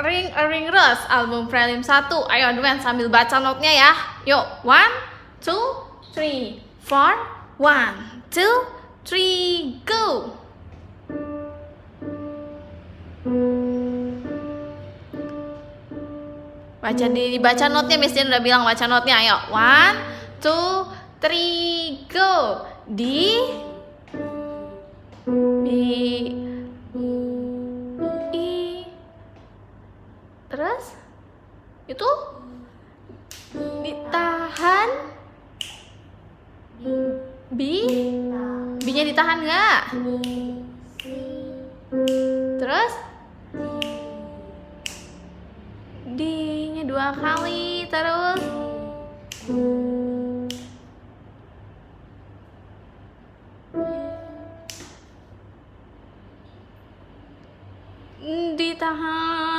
Ring a Ring Rose album prelim 1. Ayo Advent sambil baca notnya ya. Yuk, 1, 2, 3, 4. 1, 2, 3, go. Dibaca notnya, Miss Jen udah bilang baca notnya. Ayo, 1, 2, 3, go. D, B, I, terus itu ditahan. B, B-nya ditahan nggak? Terus D-nya 2 kali, terus ditahan.